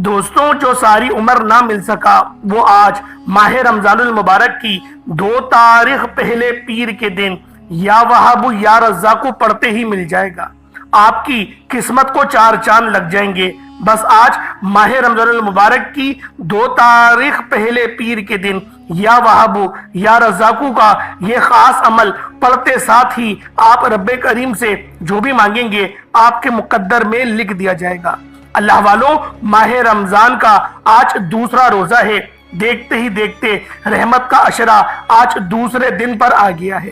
دوستوں، جو ساری عمر نہ مل سکا وہ آج ماہ رمضان المبارک کی 2 تاریخ پہلے پیر کے دن یا وہاب یا رزاق پڑھتے ہی مل جائے گا۔ آپ کی قسمت کو 4 چاند لگ جائیں گے۔ بس آج ماہ رمضان المبارک کی 2 تاریخ پہلے پیر کے دن یا وہاب یا رزاق کا یہ خاص عمل پڑھتے ساتھ ہی آپ رب کریم سے جو بھی مانگیں گے آپ کے مقدر میں لکھ دیا جائے گا۔ اللہ والوں، ماہ رمضان کا آج دوسرا روزہ ہے۔ دیکھتے ہی دیکھتے رحمت کا عشرہ آج دوسرے دن پر آ گیا ہے۔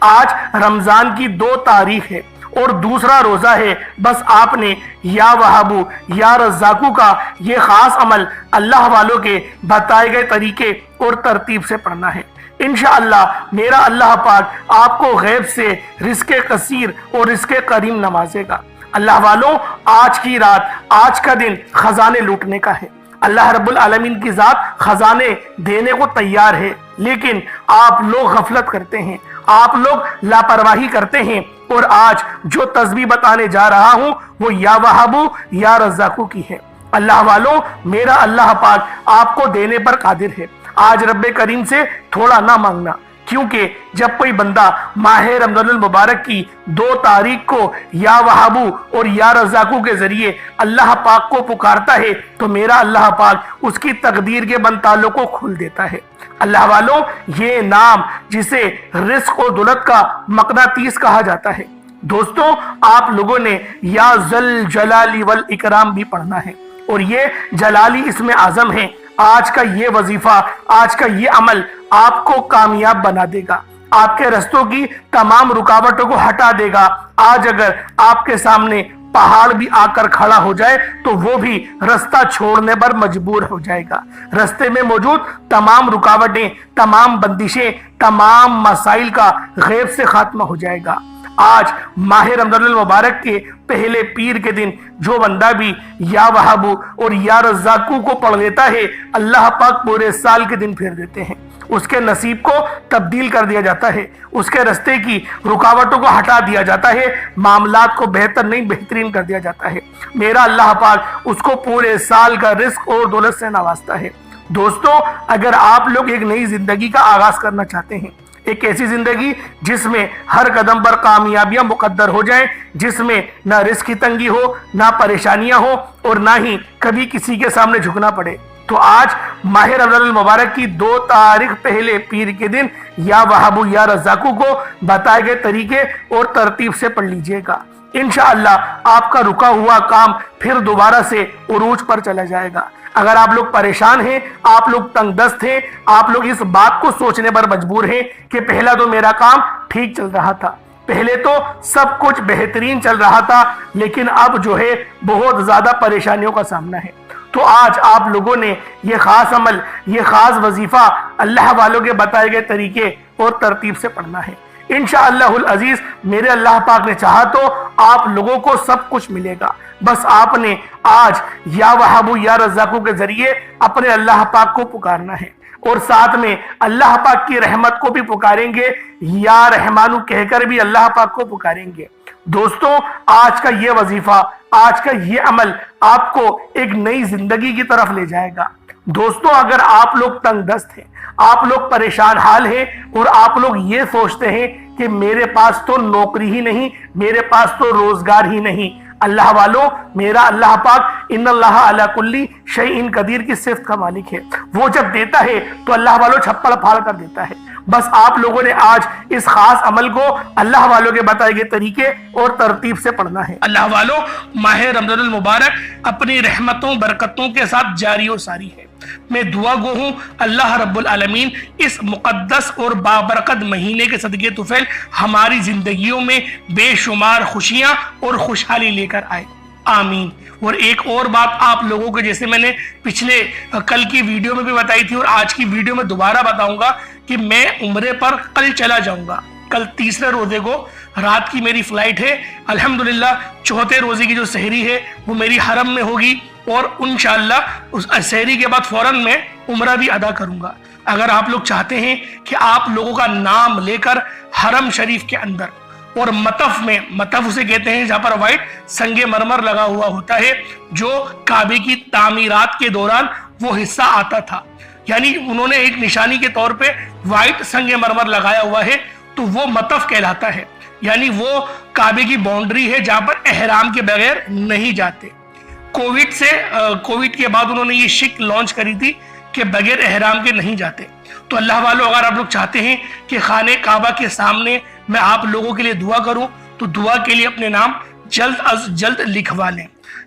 آج رمضان کی 2 تاریخ ہے اور دوسرا روزہ ہے۔ بس آپ نے یا وہاب یا رزاق کا یہ خاص عمل اللہ والوں کے بتائے گئے طریقے اور ترتیب سے پڑھنا ہے۔ انشاءاللہ میرا اللہ پاک آپ کو غیب سے رزق کثیر اور رزق کریم نوازے گا۔ اللہ والوں، آج کی رات، آج کا دن خزانے لوٹنے کا ہے۔ اللہ رب العالمین کی ذات خزانے دینے کو تیار ہے، لیکن آپ لوگ غفلت کرتے ہیں، آپ لوگ لاپرواہی کرتے ہیں، اور آج جو تسبیح بتانے جا رہا ہوں وہ یا وہاب یا رزاق کی ہے۔ اللہ والوں، میرا اللہ پاک آپ کو دینے پر قادر ہے۔ آج رب کریم سے تھوڑا نہ مانگنا، کیونکہ جب کوئی بندہ ماہ رمضان المبارک کی 2 تاریخ کو یا وہاب اور یا رزاق کے ذریعے اللہ پاک کو پکارتا ہے تو میرا اللہ پاک اس کی تقدیر کے بند تالوں کو کھول دیتا ہے۔ اللہ والوں، یہ نام جسے رزق و دولت کا مقناطیس کہا جاتا ہے، دوستوں آپ لوگوں نے یا ذل جلال والاکرام بھی پڑھنا ہے، اور یہ جلالی اسم اعظم ہے۔ آج کا یہ وظیفہ، آج کا یہ عمل آپ کو کامیاب بنا دے گا، آپ کے رستوں کی تمام رکاوٹوں کو ہٹا دے گا۔ آج اگر آپ کے سامنے پہاڑ بھی آ کر کھڑا ہو جائے تو وہ بھی رستہ چھوڑنے پر مجبور ہو جائے گا۔ رستے میں موجود تمام رکاوٹیں، تمام بندشیں، تمام مسائل کا غیب سے خاتمہ ہو جائے گا۔ آج ماہ رمضان المبارک کے پہلے پیر کے دن جو بندہ بھی یا وہاب اور یا رزاق کو پڑھ لیتا ہے، اللہ پاک پورے سال کے دن پھیر دیتے ہیں، اس کے نصیب کو تبدیل کر دیا جاتا ہے، اس کے رستے کی رکاوٹوں کو ہٹا دیا جاتا ہے، معاملات کو بہتر نہیں بہترین کر دیا جاتا ہے۔ میرا اللہ پاک اس کو پورے سال کا رزق اور دولت سے نوازتا ہے۔ دوستوں، اگر آپ لوگ ایک نئی زندگی کا آغاز کرنا چاہتے ہیں، ایک ایسی زندگی جس میں ہر قدم پر کامیابیاں مقدر ہو جائیں، جس میں نہ رزق کی تنگی ہو، نہ پریشانیاں ہو، اور نہ ہی کبھی کسی کے سامنے جھکنا پڑے، تو آج ماہ رمضان المبارک کی 2 تاریخ پہلے پیر کے دن یا وہاب یا رزاق کو بتائے گئے طریقے اور ترتیب سے پڑھ لیجئے گا۔ انشاءاللہ آپ کا رکا ہوا کام پھر دوبارہ سے عروج پر چلا جائے گا۔ اگر آپ لوگ پریشان ہیں، آپ لوگ تنگ دست ہیں، آپ لوگ اس بات کو سوچنے پر مجبور ہیں کہ پہلا تو میرا کام ٹھیک چل رہا تھا، پہلے تو سب کچھ بہترین چل رہا تھا، لیکن اب جو ہے بہت زیادہ پریشانیوں کا سامنا ہے، تو آج آپ لوگوں نے یہ خاص عمل، یہ خاص وظیفہ اللہ والوں کے بتائے گئے طریقے اور ترتیب سے پڑھنا ہے۔ انشاءاللہ العزیز، میرے اللہ پاک نے چاہا تو آپ لوگوں کو سب کچھ ملے گا۔ بس آپ نے آج یا وہاب یا رزاق کے ذریعے اپنے اللہ پاک کو پکارنا ہے، اور ساتھ میں اللہ پاک کی رحمت کو بھی پکاریں گے، یا رحمانو کہہ کر بھی اللہ پاک کو پکاریں گے۔ دوستوں، آج کا یہ وظیفہ، آج کا یہ عمل آپ کو ایک نئی زندگی کی طرف لے جائے گا۔ دوستوں، اگر آپ لوگ تنگ دست ہیں، آپ لوگ پریشان حال ہیں، اور آپ لوگ یہ سوچتے ہیں کہ میرے پاس تو نوکری ہی نہیں، میرے پاس تو روزگار ہی نہیں، اللہ والوں، میرا اللہ پاک ان اللہ علی کل شیء قدیر کی صفت کا مالک ہے۔ وہ جب دیتا ہے تو اللہ والوں چھپڑ پھاڑ کر دیتا ہے۔ بس آپ لوگوں نے آج اس خاص عمل کو اللہ والوں کے بتائے گئے طریقے اور ترتیب سے پڑھنا ہے۔ اللہ والوں، ماہ رمضان المبارک اپنی رحمتوں برکتوں کے ساتھ جاری و ساری ہے۔ میں دعا گو ہوں اللہ رب العالمین اس مقدس اور بابرکت مہینے کے صدقے طفیل ہماری زندگیوں میں بے شمار خوشیاں اور خوشحالی لے کر آئے، آمین۔ اور ایک اور بات آپ لوگوں کو، جیسے میں نے پچھلے کل کی ویڈیو میں بھی بتائی تھی اور آج کی ویڈیو میں دوبارہ بتاؤں گا کہ میں عمرے پر کل چلا جاؤں گا۔ کل تیسرے روزے کو رات کی میری فلائٹ ہے، الحمدللہ چوتھے روزے کی جو سحری ہے وہ میری حرم میں ہوگی، اور انشاءاللہ اس سحری کے بعد فوراً میں عمرہ بھی ادا کروں گا۔ اگر آپ لوگ چاہتے ہیں کہ آپ لوگوں کا نام لے کر حرم شریف کے اندر اور مطف میں، مطف اسے کہتے ہیں جہاں پر وائٹ سنگ مرمر لگا ہوا ہوتا ہے، جو کعبے کی تعمیرات کے دوران وہ حصہ آتا تھا، یعنی انہوں نے ایک نشانی کے طور پہ وائٹ سنگ مرمر لگایا ہوا ہے، تو وہ مطف کہلاتا ہے، یعنی وہ کعبے کی باؤنڈری ہے جہاں پر احرام کے بغیر نہیں جاتے۔ کووڈ کے بعد انہوں نے یہ شک لانچ کری تھی کہ بغیر احرام کے نہیں جاتے۔ تو اللہ والوں، اگر آپ لوگ چاہتے ہیں کہ خانہ کعبہ کے سامنے میں آپ لوگوں کے لیے دعا کروں، تو دعا کے لیے اپنے نام جلد از جلد لکھوا لیں،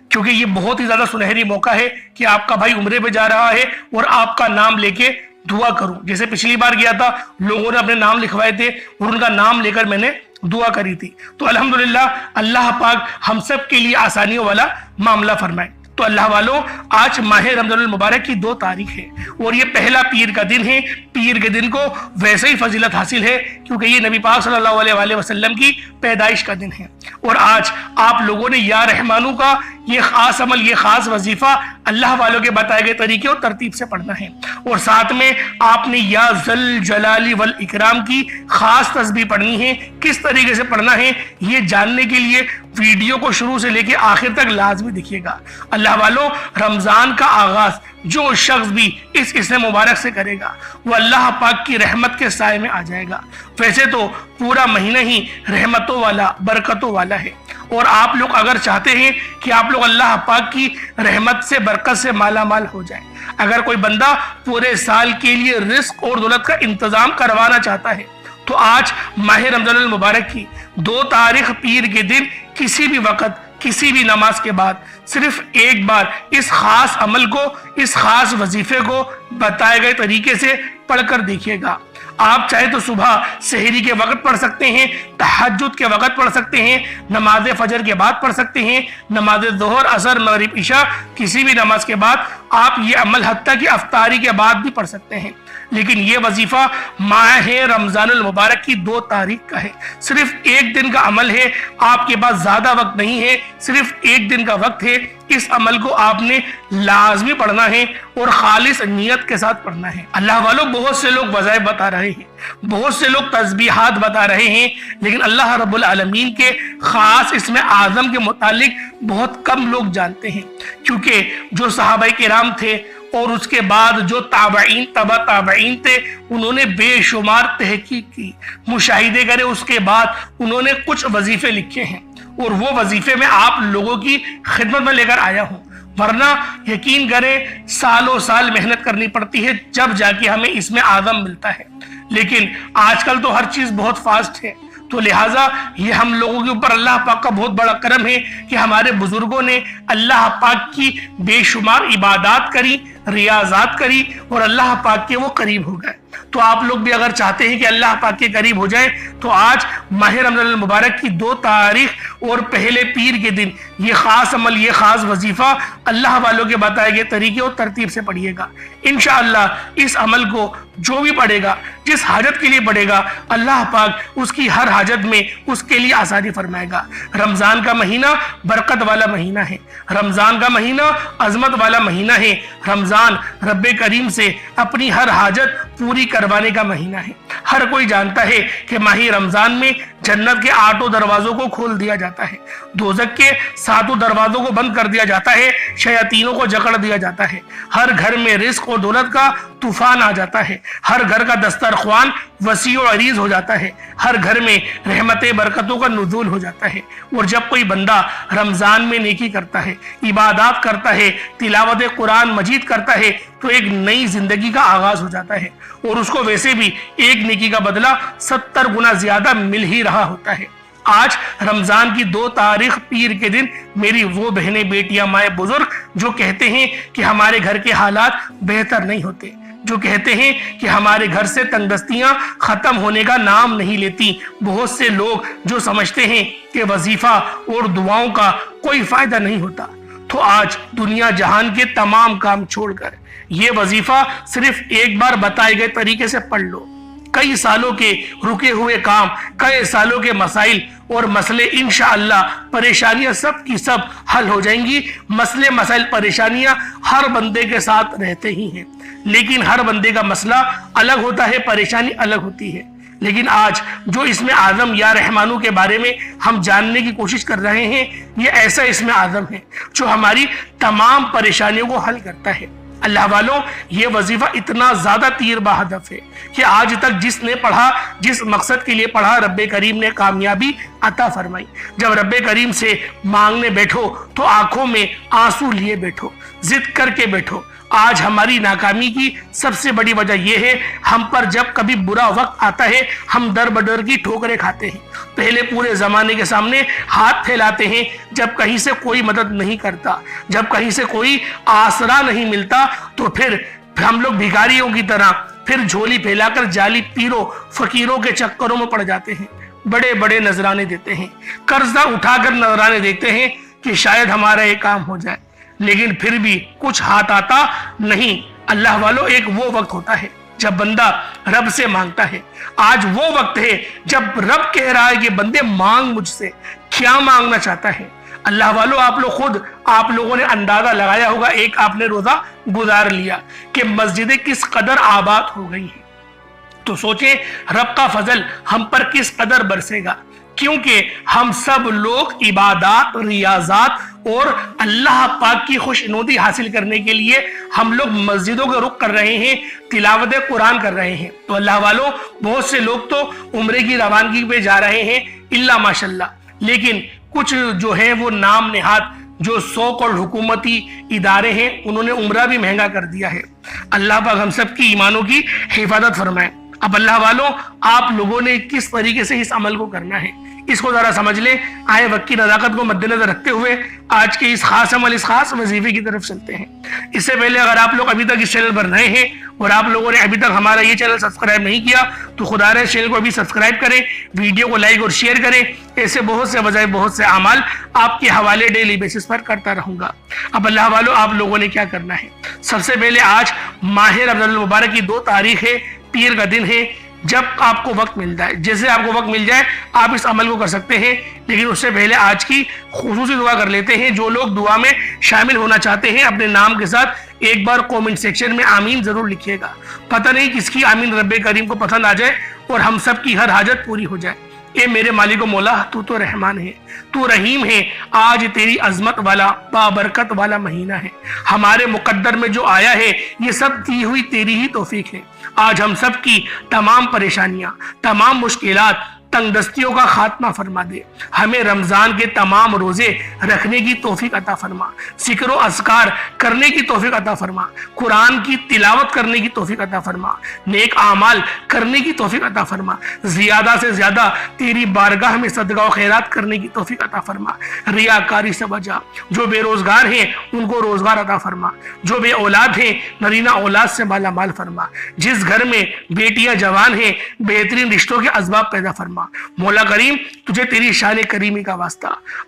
کیونکہ یہ بہت ہی زیادہ سنہری موقع ہے کہ آپ کا بھائی عمرے پہ جا رہا ہے اور آپ کا نام لے کے دعا کروں۔ جیسے پچھلی بار گیا تھا، لوگوں نے اپنے نام لکھوائے تھے اور ان کا نام لے کر میں نے دعا کری تھی۔ تو الحمدللہ اللہ پاک ہم سب کے لیے آسانیوں والا معاملہ فرمائے۔ تو اللہ والوں، آج ماہ رمضان المبارک کی 2 تاریخ ہے اور یہ پہلا پیر کا دن ہے۔ پیر کے دن کو ویسے ہی فضیلت حاصل ہے کیونکہ یہ نبی پاک صلی اللہ علیہ وآلہ وسلم کی پیدائش کا دن ہے، اور آج آپ لوگوں نے یا رحمانو کا یہ خاص عمل، یہ خاص وظیفہ اللہ والوں کے بتائے گئے طریقے اور ترتیب سے پڑھنا ہے، اور ساتھ میں آپ نے یا ذل جلال والاکرام کی خاص تسبیح پڑھنی ہے۔ کس طریقے سے پڑھنا ہے یہ جاننے کے لیے ویڈیو کو شروع سے لے کے آخر تک لازمی دیکھیے گا۔ اللہ والوں، رمضان کا آغاز جو شخص بھی اس اسم مبارک سے کرے گا وہ اللہ پاک کی رحمت کے سائے میں آ جائے گا۔ ویسے تو پورا مہینہ ہی رحمتوں والا، برکتوں والا ہے، اور آپ لوگ اگر چاہتے ہیں کہ آپ لوگ اللہ پاک کی رحمت سے، برکت سے مالا مال ہو جائیں، اگر کوئی بندہ پورے سال کے لیے رزق اور دولت کا انتظام کروانا چاہتا ہے، تو آج ماہ رمضان المبارک کی 2 تاریخ پیر کے دن کسی بھی وقت، کسی بھی نماز کے بعد صرف ایک بار اس خاص عمل کو، اس خاص وظیفے کو بتائے گئے طریقے سے پڑھ کر دیکھیے گا۔ آپ چاہے تو صبح سحری کے وقت پڑھ سکتے ہیں، تہجد کے وقت پڑھ سکتے ہیں، نماز فجر کے بعد پڑھ سکتے ہیں، نماز ظہر، عصر، مغرب، عشاء، کسی بھی نماز کے بعد آپ یہ عمل حتیٰ کہ افطاری کے بعد بھی پڑھ سکتے ہیں۔ لیکن یہ وظیفہ ماہ رمضان المبارک کی 2 تاریخ کا ہے، صرف ایک دن کا عمل ہے، آپ کے پاس زیادہ وقت نہیں ہے، صرف ایک دن کا وقت ہے۔ اس عمل کو آپ نے لازمی پڑھنا ہے اور خالص نیت کے ساتھ پڑھنا ہے۔ اللہ والوں، بہت سے لوگ وظائف بتا رہے ہیں، بہت سے لوگ تسبیحات بتا رہے ہیں، لیکن اللہ رب العالمین کے خاص اسم اعظم کے متعلق بہت کم لوگ جانتے ہیں، کیونکہ جو صحابہ کرام تھے اور اس کے بعد جو تابعین، تبع تابعین تھے، انہوں نے بے شمار تحقیق کی، مشاہدے کرے، اس کے بعد انہوں نے کچھ وظیفے لکھے ہیں، اور وہ وظیفے میں آپ لوگوں کی خدمت میں لے کر آیا ہوں، ورنہ یقین کریں سالوں سال محنت کرنی پڑتی ہے جب جا کے ہمیں اس میں اعظم ملتا ہے۔ لیکن آج کل تو ہر چیز بہت فاسٹ ہے، تو لہٰذا یہ ہم لوگوں کے اوپر اللہ پاک کا بہت بڑا کرم ہے کہ ہمارے بزرگوں نے اللہ پاک کی بے شمار عبادات کری، ریاضات کری، اور اللہ پاک کے وہ قریب ہو گئے۔ تو آپ لوگ بھی اگر چاہتے ہیں کہ اللہ پاک کے قریب ہو جائیں تو آج ماہ رمضان المبارک کی 2 تاریخ اور پہلے پیر کے دن یہ خاص عمل، یہ خاص وظیفہ اللہ والوں کے بتائے گئے طریقے اور ترتیب سے پڑھیے گا۔ انشاءاللہ اس عمل کو جو بھی پڑھے گا، جس حاجت کے لیے پڑھے گا، اللہ پاک اس کی ہر حاجت میں اس کے لیے آسانی فرمائے گا۔ رمضان کا مہینہ برکت والا مہینہ ہے، رمضان کا مہینہ عظمت والا مہینہ ہے، رمضان رب کریم سے اپنی ہر حاجت پوری کروانے کا مہینہ ہے۔ ہر کوئی جانتا ہے کہ ماہ رمضان میں جنت کے 8 دروازوں کو کھول دیا جاتا ہے، دوزخ کے 7 دروازوں کو بند کر دیا جاتا ہے، شیاطینوں کو جکڑ دیا جاتا ہے، ہر گھر میں رزق اور دولت کا طوفان آ جاتا ہے، ہر گھر کا دسترخوان وسیع و عریض ہو جاتا ہے، ہر گھر میں رحمت برکتوں کا نزول ہو جاتا ہے۔ اور جب کوئی بندہ رمضان میں نیکی کرتا ہے، عبادات کرتا ہے، تلاوت قرآن مجید کرتا ہے، تو ایک نئی زندگی کا آغاز ہو جاتا ہے، اور اس کو ویسے بھی ایک نیکی کا بدلہ 70 گنا زیادہ مل ہی رہا ہوتا ہے۔ آج رمضان کی 2 تاریخ پیر کے دن میری وہ بہنیں، بیٹیاں، مائیں، بزرگ جو کہتے ہیں کہ ہمارے گھر کے حالات بہتر نہیں ہوتے، جو کہتے ہیں کہ ہمارے گھر سے تنگ دستیاں ختم ہونے کا نام نہیں لیتی، بہت سے لوگ جو سمجھتے ہیں کہ وظیفہ اور دعاؤں کا کوئی فائدہ نہیں ہوتا، تو آج دنیا جہان کے تمام کام چھوڑ کر یہ وظیفہ صرف ایک بار بتائے گئے طریقے سے پڑھ لو۔ کئی سالوں کے رکے ہوئے کام، کئی سالوں کے مسائل اور مسئلے انشاءاللہ، پریشانیاں سب کی سب حل ہو جائیں گی۔ مسئلے، مسائل، پریشانیاں ہر بندے کے ساتھ رہتے ہی ہیں، لیکن ہر بندے کا مسئلہ الگ ہوتا ہے، پریشانی الگ ہوتی ہے۔ لیکن آج جو اسم اعظم یا رحمانو کے بارے میں ہم جاننے کی کوشش کر رہے ہیں، یہ ایسا اسم اعظم ہے جو ہماری تمام پریشانیوں کو حل کرتا ہے۔ اللہ والوں، یہ وظیفہ اتنا زیادہ تیر بہدف ہے کہ آج تک جس نے پڑھا، جس مقصد کے لیے پڑھا، رب کریم نے کامیابی عطا فرمائی۔ جب رب کریم سے مانگنے بیٹھو تو آنکھوں میں آنسو لیے بیٹھو، ضد کر کے بیٹھو۔ آج ہماری ناکامی کی سب سے بڑی وجہ یہ ہے، ہم پر جب کبھی برا وقت آتا ہے ہم در بدر کی ٹھوکریں کھاتے ہیں، پہلے پورے زمانے کے سامنے ہاتھ پھیلاتے ہیں جب کہیں سے کوئی مدد نہیں کرتا، جب کہیں سے کوئی آسرا نہیں ملتا تو پھر ہم لوگ بھکاریوں کی طرح پھر جھولی پھیلا کر جعلی پیروں فقیروں کے چکروں میں پڑ جاتے ہیں، بڑے بڑے نذرانے دیتے ہیں، قرضہ اٹھا کر نذرانے دیتے ہیں کہ شاید ہمارا یہ کام ہو جائے، لیکن پھر بھی کچھ ہاتھ آتا نہیں۔ اللہ والوں، ایک وہ وقت ہوتا ہے جب بندہ رب سے مانگتا ہے، آج وہ وقت ہے جب رب کہہ رہا ہے کہ بندے مانگ مجھ سے، کیا مانگنا چاہتا ہے؟ اللہ والوں، آپ لوگوں نے اندازہ لگایا ہوگا، ایک آپ نے روزہ گزار لیا کہ مسجدیں کس قدر آباد ہو گئی ہیں، تو سوچیں رب کا فضل ہم پر کس قدر برسے گا، کیونکہ ہم سب لوگ عبادات، ریاضات اور اللہ پاک کی خوشنودی حاصل کرنے کے لیے ہم لوگ مسجدوں کا رخ کر رہے ہیں، تلاوت قرآن کر رہے ہیں۔ تو اللہ والوں، بہت سے لوگ تو عمرے کی روانگی پہ جا رہے ہیں الا ماشاءاللہ، لیکن کچھ جو ہیں وہ نام نہاد جو سو کروڑ حکومتی ادارے ہیں، انہوں نے عمرہ بھی مہنگا کر دیا ہے۔ اللہ پاک ہم سب کی ایمانوں کی حفاظت فرمائے۔ اب اللہ والوں، آپ لوگوں نے کس طریقے سے اس عمل کو کرنا ہے اس کو ذرا سمجھ لیں۔ آئے وقت کی نزاکت کو مد نظر رکھتے ہوئے آج کے اس خاص عمل، اس خاص وظیفے کی طرف چلتے ہیں۔ اس سے پہلے اگر آپ لوگ ابھی تک اس چینل پر نئے ہیں اور آپ لوگوں نے ابھی تک ہمارا یہ چینل سبسکرائب نہیں کیا تو خدا رے چینل کو ابھی سبسکرائب کریں، ویڈیو کو لائک اور شیئر کریں۔ ایسے بہت سے بجائے بہت سے اعمال آپ کے حوالے ڈیلی بیسس پر کرتا رہوں گا۔ اب اللہ والوں، آپ لوگوں نے کیا کرنا ہے؟ سب سے پہلے آج ماہ رمضان المبارک کی 2 تاریخ ہے، پیر کا دن ہے۔ جب آپ کو وقت مل جائے، جیسے آپ کو وقت مل جائے آپ اس عمل کو کر سکتے ہیں، لیکن اس سے پہلے آج کی خصوصی دعا کر لیتے ہیں۔ جو لوگ دعا میں شامل ہونا چاہتے ہیں اپنے نام کے ساتھ ایک بار کومنٹ سیکشن میں آمین ضرور لکھیے گا۔ پتہ نہیں کس کی آمین رب کریم کو پسند آ جائے اور ہم سب کی ہر حاجت پوری ہو جائے۔ اے میرے مالک و مولا، تو تو رحمان ہے، تو رحیم ہے۔ آج تیری عظمت والا بابرکت والا مہینہ ہے، ہمارے مقدر میں جو آیا ہے یہ سب دی ہوئی تیری ہی توفیق ہے۔ آج ہم سب کی تمام پریشانیاں، تمام مشکلات، تنگ دستیوں کا خاتمہ فرما دے۔ ہمیں رمضان کے تمام روزے رکھنے کی توفیق عطا فرما، ذکر و اذکار کرنے کی توفیق عطا فرما، قرآن کی تلاوت کرنے کی توفیق عطا فرما، نیک اعمال کرنے کی توفیق عطا فرما، زیادہ سے زیادہ تیری بارگاہ میں صدقہ و خیرات کرنے کی توفیق عطا فرما، ریاکاری سے بچا۔ جو بے روزگار ہیں ان کو روزگار عطا فرما، جو بے اولاد ہیں نرینہ اولاد سے مالا مال فرما، جس گھر میں بیٹیاں جوان ہیں بہترین رشتوں کے اسباب پیدا فرما۔ مولا کریم، تجھے تیری شان کریمی کا واسطہ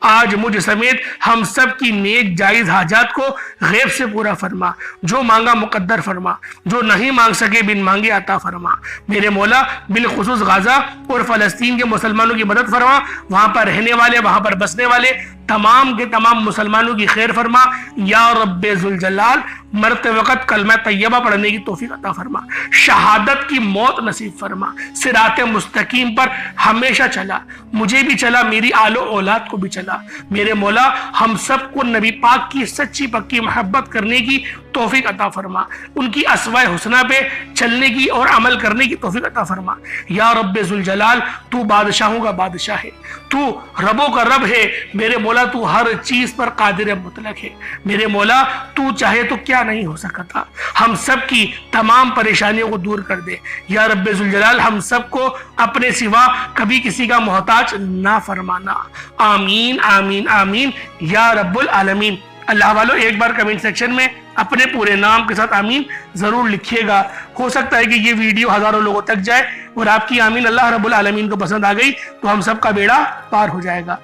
آج مجھ سمیت ہم سب کی نیک جائز حاجات کو غیب سے پورا فرما، جو مانگا مقدر فرما، جو نہیں مانگ سکے بن مانگے عطا فرما۔ میرے مولا، بالخصوص غزہ اور فلسطین کے مسلمانوں کی مدد فرما، وہاں پر رہنے والے، وہاں پر بسنے والے تمام کے تمام مسلمانوں کی خیر فرما۔ یا رب ذوالجلال، مرتے وقت کلمہ طیبہ پڑھنے کی توفیق عطا فرما، شہادت کی موت نصیب فرما، صراط مستقیم پر ہمیشہ چلا، مجھے بھی چلا، میری آل و اولاد کو بھی چلا۔ میرے مولا، ہم سب کو نبی پاک کی سچی پکی محبت کرنے کی توفیق عطا فرما، ان کی اسوائے حسنہ پہ چلنے کی اور عمل کرنے کی توفیق عطا فرما۔ یا رب ذوالجلال، تو بادشاہوں کا بادشاہ ہے، تو ربوں کا رب ہے۔ میرے مولا، تو ہر چیز پر قادر مطلق ہے۔ میرے مولا، تو چاہے تو کیا نہیں ہو سکتا، ہم سب کی تمام پریشانیوں کو دور کر دے۔ یا رب ذوالجلال، ہم سب کو اپنے سوا کبھی کسی کا محتاج نہ فرمانا۔ آمین آمین آمین یا رب العالمین۔ اللہ والوں، ایک بار کمنٹ سیکشن میں اپنے پورے نام کے ساتھ آمین ضرور لکھیے گا۔ ہو سکتا ہے کہ یہ ویڈیو ہزاروں لوگوں تک جائے اور آپ کی آمین اللہ رب العالمین کو پسند آ گئی تو ہم سب کا بیڑا پار ہو جائے گا۔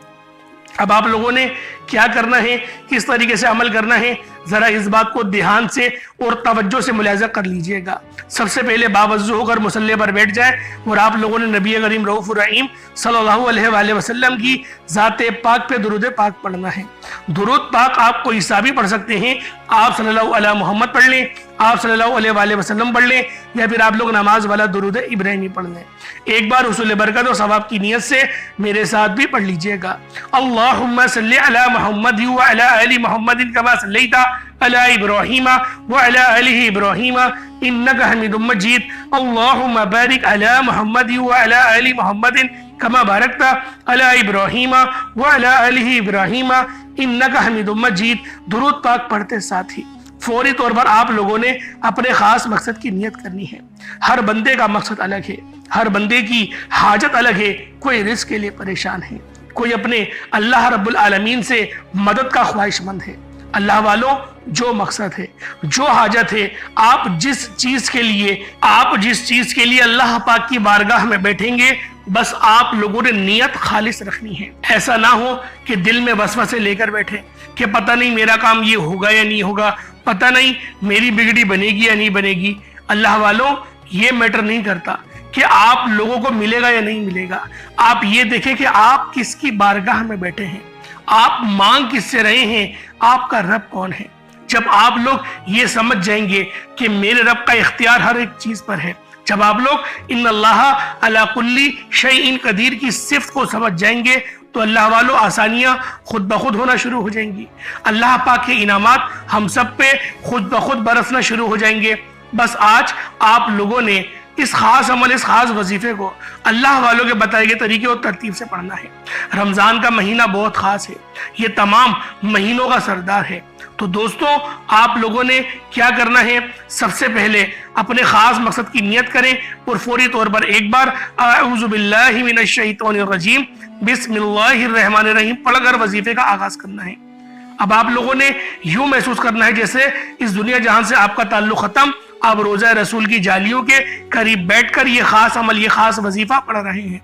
اب آپ لوگوں نے کیا کرنا ہے، کس طریقے سے عمل کرنا ہے، ذرا اس بات کو دھیان سے اور توجہ سے ملاحظہ کر لیجئے گا۔ سب سے پہلے باوضو ہو کر مصلی پر بیٹھ جائیں اور آپ لوگوں نے نبی کریم رؤوف الرحیم صلی اللہ علیہ وآلہ وسلم کی ذات پاک پہ درود پاک پڑھنا ہے۔ درود پاک آپ کو حسابی پڑھ سکتے ہیں، آپ صلی اللہ علیہ محمد پڑھ لیں، آپ صلی اللہ علیہ وآلہ وسلم پڑھ لیں یا پھر آپ لوگ نماز والا درود ابراہیمی پڑھ لیں۔ ایک بار حصول برکت و ثواب کی نیت سے میرے ساتھ بھی پڑھ لیجئے گا۔ اللہم صلی علی محمد وعلی آل محمد کما صلیت علی ابراہیم وعلی آل ابراہیم انک حمید مجید۔ اللہم بارک علی محمد وعلی آل محمد کما بارکت علی ابراہیم وعلی آل ابراہیم انک حمید مجید۔ درود پاک پڑھتے ساتھ ہی فوری طور پر آپ لوگوں نے اپنے خاص مقصد کی نیت کرنی ہے۔ ہر بندے کا مقصد الگ ہے، ہر بندے کی حاجت الگ ہے۔ کوئی رزق کے لیے پریشان ہے، کوئی اپنے اللہ رب العالمین سے مدد کا خواہش مند ہے۔ اللہ والوں، جو مقصد ہے، جو حاجت ہے، آپ جس چیز کے لیے اللہ پاک کی بارگاہ میں بیٹھیں گے، بس آپ لوگوں نے نیت خالص رکھنی ہے۔ ایسا نہ ہو کہ دل میں وسوسے لے کر بیٹھے کہ پتہ نہیں میرا کام یہ ہوگا یا نہیں ہوگا، پتہ نہیں میری بگڑی بنے گی یا نہیں بنے گی۔ اللہ والوں، یہ میٹر نہیں کرتا کہ آپ لوگوں کو ملے گا یا نہیں ملے گا۔ آپ یہ دیکھیں کہ آپ کس کی بارگاہ میں بیٹھے ہیں، آپ مانگ کس سے رہے ہیں، آپ کا رب کون ہے۔ جب آپ لوگ یہ سمجھ جائیں گے کہ میرے رب کا اختیار ہر ایک چیز پر ہے، جب آپ لوگ ان اللہ علی کل شیء قدیر کی صفت کو سمجھ جائیں گے، تو اللہ والوں آسانیاں خود بخود ہونا شروع ہو جائیں گی۔ اللہ پاک کے انعامات ہم سب پہ خود بخود برسنا شروع ہو جائیں گے۔ بس آج آپ لوگوں نے اس خاص عمل، اس خاص وظیفے کو اللہ والوں کے بتائے گئے طریقے اور ترتیب سے پڑھنا ہے۔ رمضان کا مہینہ بہت خاص ہے، یہ تمام مہینوں کا سردار ہے۔ تو دوستوں، آپ لوگوں نے کیا کرنا ہے؟ سب سے پہلے اپنے خاص مقصد کی نیت کریں اور فوری طور پر ایک بار اعوذ باللہ من الشیطان الرجیم بسم اللہ الرحمن الرحیم پڑھ کر وظیفے کا آغاز کرنا ہے۔ اب آپ لوگوں نے یوں محسوس کرنا ہے جیسے اس دنیا جہان سے آپ کا تعلق ختم، آپ روزہ رسول کی جالیوں کے قریب بیٹھ کر یہ خاص عمل، یہ خاص وظیفہ پڑھ رہے ہیں۔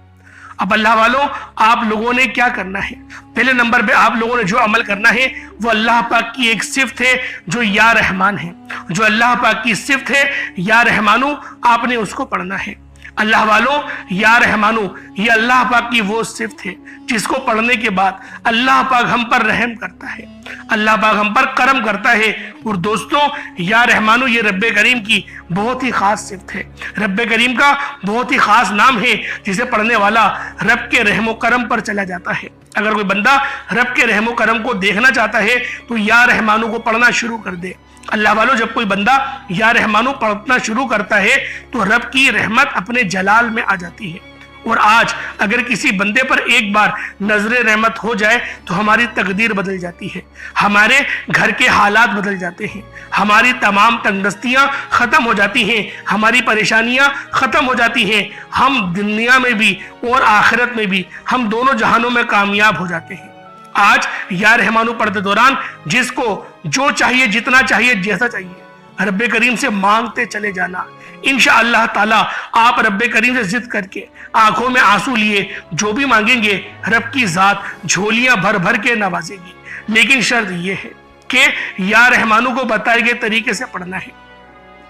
اب اللہ والوں، آپ لوگوں نے کیا کرنا ہے؟ پہلے نمبر پہ آپ لوگوں نے جو عمل کرنا ہے وہ اللہ پاک کی ایک صفت ہے جو یا رحمان ہے۔ جو اللہ پاک کی صفت ہے یا رحمانو، آپ نے اس کو پڑھنا ہے۔ اللہ والوں، یا رحمانو یہ اللہ پاک کی وہ صفت ہے جس کو پڑھنے کے بعد اللہ پاک ہم پر رحم کرتا ہے، اللہ پاک ہم پر کرم کرتا ہے۔ اور دوستوں، یا رحمانو یہ رب کریم کی بہت ہی خاص صفت ہے، رب کریم کا بہت ہی خاص نام ہے جسے پڑھنے والا رب کے رحم و کرم پر چلا جاتا ہے۔ اگر کوئی بندہ رب کے رحم و کرم کو دیکھنا چاہتا ہے تو یا رحمانو کو پڑھنا شروع کر دے۔ اللہ والوں، جب کوئی بندہ یا رحمانو پڑھنا شروع کرتا ہے تو رب کی رحمت اپنے جلال میں آ جاتی ہے۔ اور آج اگر کسی بندے پر ایک بار نظر رحمت ہو جائے تو ہماری تقدیر بدل جاتی ہے، ہمارے گھر کے حالات بدل جاتے ہیں، ہماری تمام تنگدستیاں ختم ہو جاتی ہیں، ہماری پریشانیاں ختم ہو جاتی ہیں، ہم دنیا میں بھی اور آخرت میں بھی، ہم دونوں جہانوں میں کامیاب ہو جاتے ہیں۔ آج یا رحمانو پڑھتے دوران جس کو جو چاہیے، جتنا چاہیے، جیسا چاہیے، رب کریم سے مانگتے چلے جانا۔ انشاءاللہ تعالی آپ رب کریم سے ضد کر کے آنکھوں میں آنسو لیے جو بھی مانگیں گے، رب کی ذات جھولیاں بھر بھر کے نوازے گی۔ لیکن شرط یہ ہے کہ یا رحمانو کو بتائے گئے طریقے سے پڑھنا ہے۔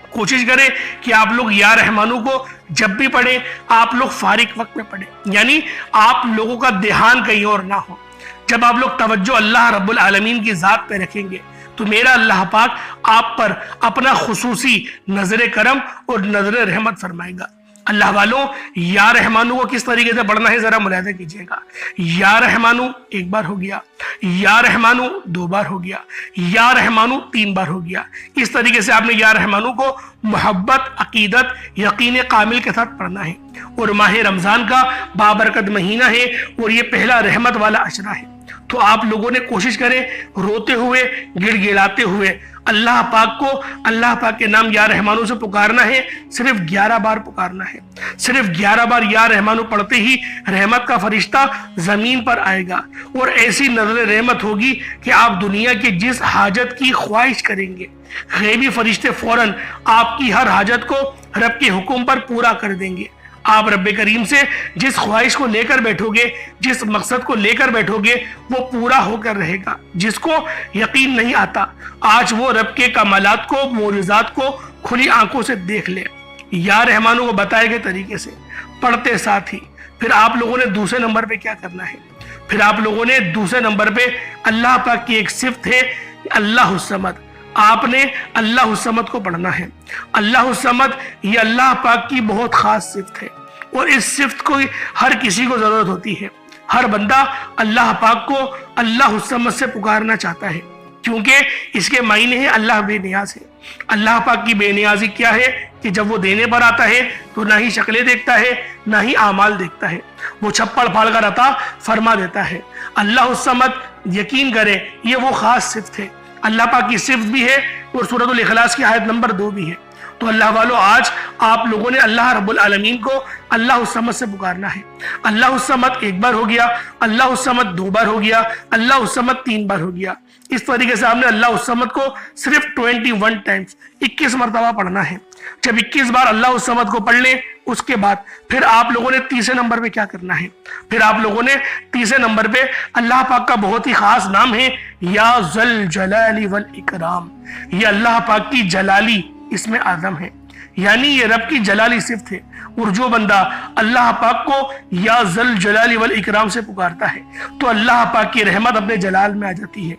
کوشش کریں کہ آپ لوگ یا رحمانو کو جب بھی پڑھیں، آپ لوگ فارغ وقت میں پڑھیں، یعنی آپ لوگوں کا دھیان کہیں اور نہ ہو۔ جب آپ لوگ توجہ اللہ رب العالمین کی ذات پہ رکھیں گے تو میرا اللہ پاک آپ پر اپنا خصوصی نظر کرم اور نظر رحمت فرمائے گا۔ اللہ والوں، یا رحمانو کو کس طریقے سے پڑھنا ہے ذرا ملاحظہ کیجئے گا۔ یا رحمانو ایک بار ہو گیا، یا رحمانو دو بار ہو گیا، یا رحمانو تین بار ہو گیا۔ اس طریقے سے آپ نے یا رحمانو کو محبت، عقیدت، یقین کامل کے ساتھ پڑھنا ہے۔ اور ماہ رمضان کا بابرکت مہینہ ہے اور یہ پہلا رحمت والا عشرہ ہے، تو آپ لوگوں نے کوشش کریں روتے ہوئے، گڑ گڑاتے ہوئے اللہ پاک کو، اللہ پاک کے نام یا رحمانو سے پکارنا ہے۔ صرف 11 بار پکارنا ہے، صرف 11 بار یا رحمانو پڑھتے ہی رحمت کا فرشتہ زمین پر آئے گا اور ایسی نظر رحمت ہوگی کہ آپ دنیا کی جس حاجت کی خواہش کریں گے، غیبی فرشتے فوراً آپ کی ہر حاجت کو رب کے حکم پر پورا کر دیں گے۔ آپ رب کریم سے جس خواہش کو لے کر بیٹھو گے، جس مقصد کو لے کر بیٹھو گے، وہ پورا ہو کر رہے گا۔ جس کو یقین نہیں آتا، آج وہ رب کے کمالات کو، معجزات کو کھلی آنکھوں سے دیکھ لے۔ یا رحمانو کو بتائے گئے طریقے سے پڑھتے ساتھ ہی پھر آپ لوگوں نے دوسرے نمبر پہ کیا کرنا ہے؟ پھر آپ لوگوں نے دوسرے نمبر پہ اللہ پاک کی ایک صفت ہے اللہ الصمد، آپ نے اللہ الصمد کو پڑھنا ہے۔ اللہ الصمد یہ اللہ پاک کی بہت خاص صفت ہے، اور اس صفت کو ہر کسی کو ضرورت ہوتی ہے۔ ہر بندہ اللہ پاک کو اللہ الصمد سے پکارنا چاہتا ہے، کیونکہ اس کے معنی ہے اللہ بے نیاز ہے۔ اللہ پاک کی بے نیازی کیا ہے کہ جب وہ دینے پر آتا ہے تو نہ ہی شکلیں دیکھتا ہے نہ ہی اعمال دیکھتا ہے، وہ چھپڑ پھاڑ کر عطا فرما دیتا ہے۔ اللہ الصمد یقین کریں یہ وہ خاص صفت ہے، اللہ پاک کی صفت بھی ہے، اور سورۃ الاخلاص کی آیت نمبر 2 بھی ہے۔ تو اللہ والو آج آپ لوگوں نے اللہ رب العالمین کو اللہ الصمد سے پکارنا ہے۔ اللہ الصمد 1 بار ہو گیا، اللہ الصمد 2 بار ہو گیا، اللہ الصمد 3 بار ہو گیا۔ اس طریقے سے آپ نے اللہ الصمد کو صرف 21 ٹائمز 21 مرتبہ پڑھنا ہے۔ جب 21 بار اللہ الصمد کو پڑھ لیں، اس کے بعد پھر آپ لوگوں نے تیسرے نمبر پہ کیا کرنا ہے؟ پھر آپ لوگوں نے تیسرے نمبر پہ اللہ پاک کا بہت ہی خاص نام ہے یا ذل جلال والاکرام۔ یہ اللہ پاک کی جلالی اس میں اعظم ہے، یعنی یہ رب کی جلالی صفت ہے، اور جو بندہ اللہ پاک کو یا ذل جلال والاکرام سے پکارتا ہے تو اللہ پاک کی رحمت اپنے جلال میں آ جاتی ہے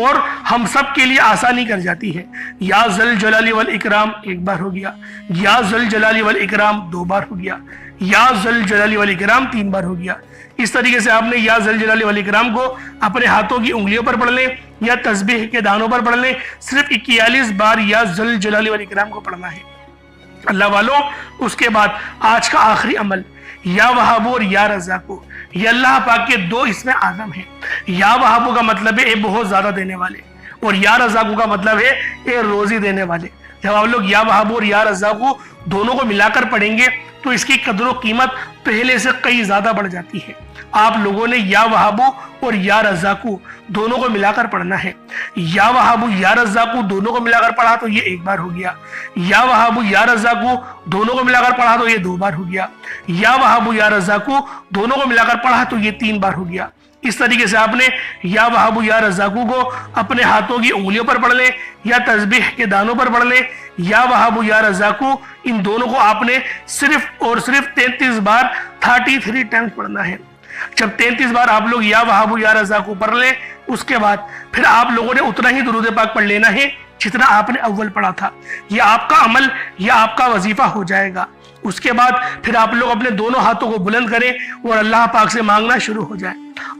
اور ہم سب کے لیے آسانی کر جاتی ہے۔ یا ذل جلال والاکرام 1 بار ہو گیا، یا ذل جلال والاکرام 2 بار ہو گیا، یا ذل جلال والاکرام 3 بار ہو گیا۔ اس طریقے سے آپ نے یا ذل جلال والاکرام کو اپنے ہاتھوں کی انگلیوں پر پڑھ لیں یا تسبیح کے دانوں پر پڑھ لیں، صرف 41 بار یا ذل جلال والاکرام کو پڑھنا ہے۔ اللہ والوں اس کے بعد آج کا آخری عمل یا وہابو اور یا رزاقو، یہ اللہ پاک کے 2 اسم اعظم ہیں۔ یا وہابو کا مطلب ہے اے بہت زیادہ دینے والے، اور یا رزاقو کا مطلب ہے اے روزی دینے والے۔ جب آپ لوگ یا وہابو اور یا رزاقو دونوں کو ملا کر پڑھیں گے تو اس کی قدر و قیمت پہلے سے کئی زیادہ بڑھ جاتی ہے۔ آپ لوگوں نے یا وہابو اور یا رزاقو دونوں کو ملا کر پڑھنا ہے۔ یا وہابو یا رزاقو دونوں کو ملا کر پڑھا تو یہ 1 بار ہو گیا، یا وہابو یا رزاقو دونوں کو ملا کر پڑھا تو یہ 2 بار ہو گیا، یا وہابو یا رزاقو دونوں کو ملا کر پڑھا تو یہ 3 بار ہو گیا۔ اس طریقے سے آپ نے یا وہابو یا رزاقو کو اپنے ہاتھوں کی انگلیوں پر پڑھ لیں یا تسبیح کے دانوں پر پڑھ لیں۔ یا وہابو یا رزاقو ان دونوں کو آپ نے صرف اور صرف 33 بار 33 ٹائمز پڑھنا ہے۔ جب 33 بار آپ لوگ یا وہابو یا رزاقو پڑھ لیں، اس کے بعد پھر آپ لوگوں نے اتنا ہی درود پاک پڑھ لینا ہے جتنا آپ نے اول پڑھا تھا۔ یہ آپ کا عمل یا آپ کا وظیفہ ہو جائے گا۔ اس کے بعد پھر آپ لوگ اپنے دونوں ہاتھوں کو بلند کریں اور اللہ پاک سے مانگنا شروع ہو جائیں۔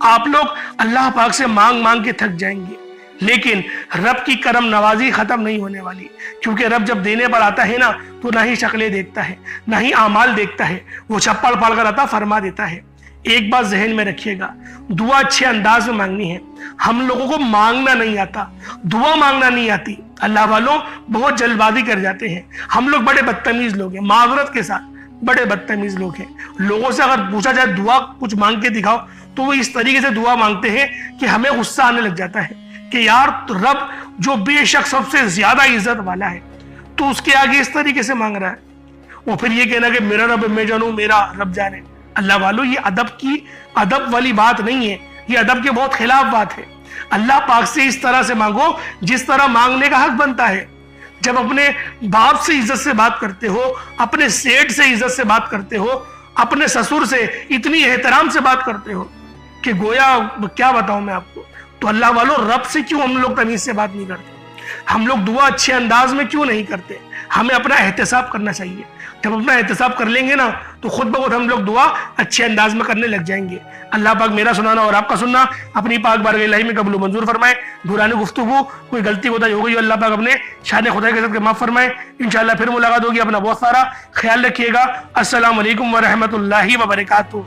آپ لوگ اللہ پاک سے مانگ مانگ کے تھک جائیں گے، لیکن رب کی کرم نوازی ختم نہیں ہونے والی، کیونکہ رب جب دینے پر آتا ہے نا تو نہ ہی شکلیں دیکھتا ہے نہ ہی اعمال دیکھتا ہے، وہ چھپڑ پھاڑ کر عطا فرما دیتا ہے۔ ایک بات ذہن میں رکھیے گا، دعا اچھے انداز میں مانگنی ہے۔ ہم لوگوں کو مانگنا نہیں آتا، دعا مانگنا نہیں آتی۔ اللہ والوں بہت جلد بازی کر جاتے ہیں، ہم لوگ بڑے بدتمیز لوگ ہیں، معذرت کے ساتھ بڑے بدتمیز لوگ ہیں۔ لوگوں سے اگر پوچھا جائے دعا کچھ مانگ کے دکھاؤ تو وہ اس طریقے سے دعا مانگتے ہیں کہ ہمیں غصہ آنے لگ جاتا ہے کہ یار رب جو بے شک سب سے زیادہ عزت والا ہے تو اس کے آگے اس طریقے سے مانگ رہا ہے، وہ پھر یہ کہنا کہ میرا رب میں جانوں میرا رب جانے۔ اللہ والوں یہ ادب والی بات نہیں ہے، یہ ادب کے بہت خلاف بات ہے۔ اللہ پاک سے اس طرح سے مانگو جس طرح مانگنے کا حق بنتا ہے۔ جب اپنے باپ سے عزت سے بات کرتے ہو، اپنے سیٹ سے عزت سے بات کرتے ہو، اپنے سسر سے اتنی احترام سے بات کرتے ہو کہ گویا کیا بتاؤں میں آپ کو، تو اللہ والوں رب سے کیوں ہم لوگ تمیز سے بات نہیں کرتے؟ ہم لوگ دعا اچھے انداز میں کیوں نہیں کرتے؟ ہمیں اپنا احتساب کرنا چاہیے۔ جب اپنا احتساب کر لیں گے نا تو خود بخود ہم لوگ دعا اچھے انداز میں کرنے لگ جائیں گے۔ اللہ پاک میرا سنانا اور آپ کا سننا اپنی پاک بارگاہ الہی میں قبول و منظور فرمائے۔ دوران گفتگو کوئی غلطی کوتاہی ہو گئی اللہ پاک اپنے شان خدا کے ساتھ معاف فرمائے۔ انشاءاللہ پھر ملاقات ہوگی، اپنا بہت سارا خیال رکھیے گا۔ السلام علیکم ورحمۃ اللہ وبرکاتہ۔